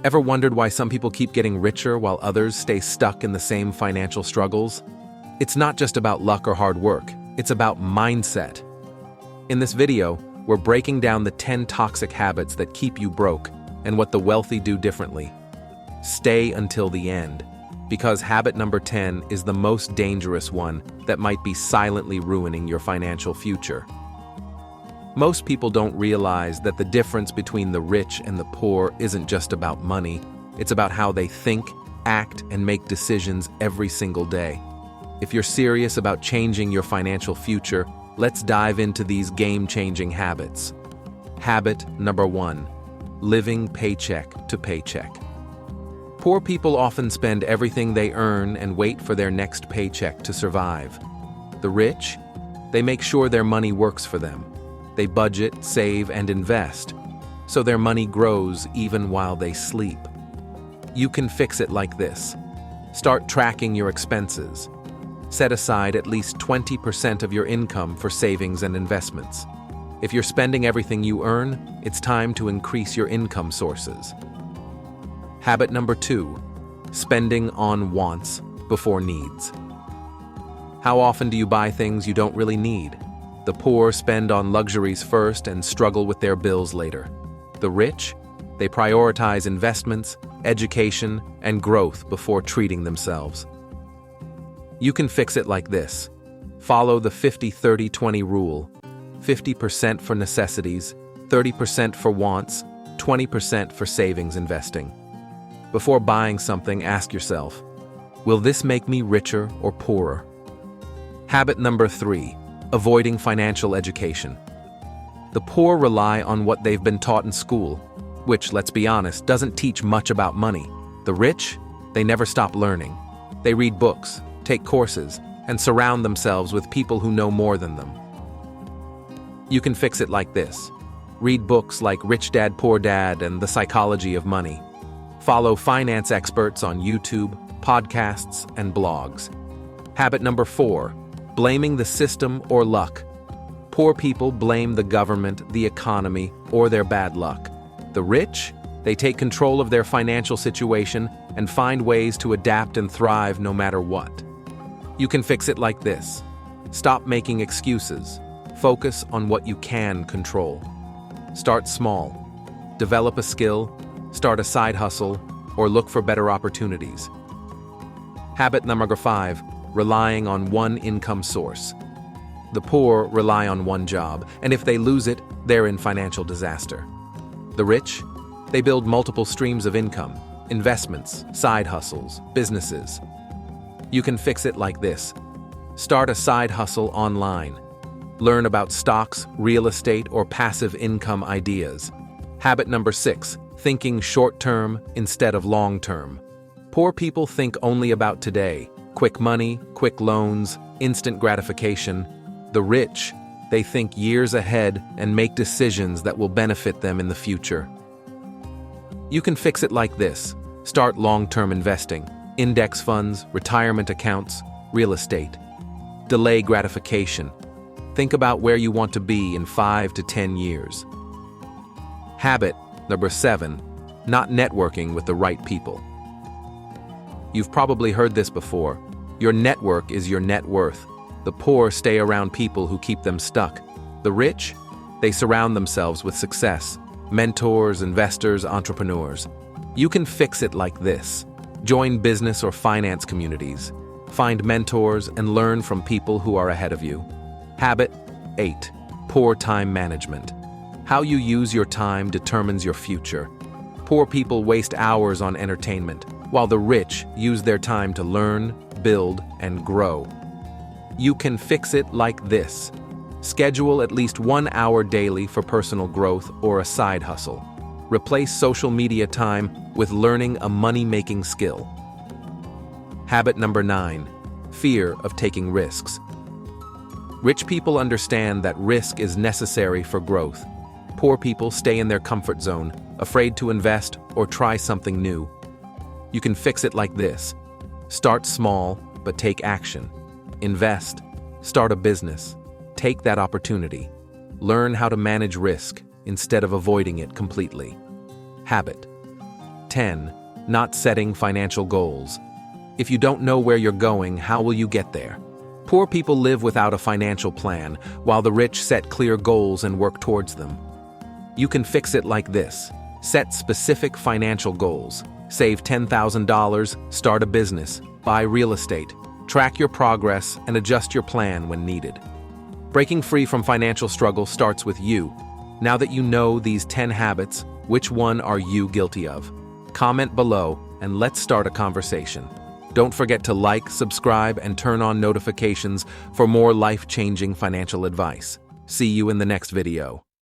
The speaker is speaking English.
Ever wondered why some people keep getting richer while others stay stuck in the same financial struggles? It's not just about luck or hard work, it's about mindset. In this video, we're breaking down the 10 toxic habits that keep you broke and what the wealthy do differently. Stay until the end, because habit number 10 is the most dangerous one that might be silently ruining your financial future. Most people don't realize that the difference between the rich and the poor isn't just about money, it's about how they think, act, and make decisions every single day. If you're serious about changing your financial future, let's dive into these game-changing habits. Habit number 1, living paycheck to paycheck. Poor people often spend everything they earn and wait for their next paycheck to survive. The rich, they make sure their money works for them. They budget, save, and invest, so their money grows even while they sleep. You can fix it like this. Start tracking your expenses. Set aside at least 20% of your income for savings and investments. If you're spending everything you earn, it's time to increase your income sources. Habit number 2, spending on wants before needs. How often do you buy things you don't really need? The poor spend on luxuries first and struggle with their bills later. The rich, they prioritize investments, education, and growth before treating themselves. You can fix it like this. Follow the 50-30-20 rule. 50% for necessities, 30% for wants, 20% for savings investing. Before buying something, ask yourself, will this make me richer or poorer? Habit number 3, avoiding financial education. The poor rely on what they've been taught in school, which, let's be honest, doesn't teach much about money. The rich, they never stop learning. They read books, take courses, and surround themselves with people who know more than them. You can fix it like this. Read books like Rich Dad, Poor Dad and The Psychology of Money. Follow finance experts on YouTube, podcasts, and blogs. Habit number 4, blaming the system or luck. Poor people blame the government, the economy, or their bad luck. The rich, they take control of their financial situation and find ways to adapt and thrive no matter what. You can fix it like this. Stop making excuses. Focus on what you can control. Start small. Develop a skill, start a side hustle, or look for better opportunities. Habit number 5, relying on one income source. The poor rely on one job, and if they lose it, they're in financial disaster. The rich, they build multiple streams of income, investments, side hustles, businesses. You can fix it like this. Start a side hustle online. Learn about stocks, real estate, or passive income ideas. Habit number 6, thinking short-term instead of long-term. Poor people think only about today. Quick money, quick loans, instant gratification. The rich, they think years ahead and make decisions that will benefit them in the future. You can fix it like this. Start long-term investing. Index funds, retirement accounts, real estate. Delay gratification. Think about where you want to be in 5 to 10 years. Habit number 7, not networking with the right people. You've probably heard this before. Your network is your net worth. The poor stay around people who keep them stuck. The rich, they surround themselves with success, mentors, investors, entrepreneurs. You can fix it like this. Join business or finance communities. Find mentors and learn from people who are ahead of you. Habit 8, poor time management. How you use your time determines your future. Poor people waste hours on entertainment, while the rich use their time to learn, build, and grow. You can fix it like this. Schedule at least 1 hour daily for personal growth or a side hustle. Replace social media time with learning a money-making skill. Habit number 9, fear of taking risks. Rich people understand that risk is necessary for growth. Poor people stay in their comfort zone, afraid to invest or try something new. You can fix it like this. Start small, but take action. Invest. Start a business. Take that opportunity. Learn how to manage risk instead of avoiding it completely. Habit 10. Not setting financial goals. If you don't know where you're going, how will you get there? Poor people live without a financial plan, while the rich set clear goals and work towards them. You can fix it like this. Set specific financial goals. Save $10,000, start a business, buy real estate, track your progress, and adjust your plan when needed. Breaking free from financial struggle starts with you. Now that you know these 10 habits, which one are you guilty of? Comment below and let's start a conversation. Don't forget to like, subscribe, and turn on notifications for more life-changing financial advice. See you in the next video.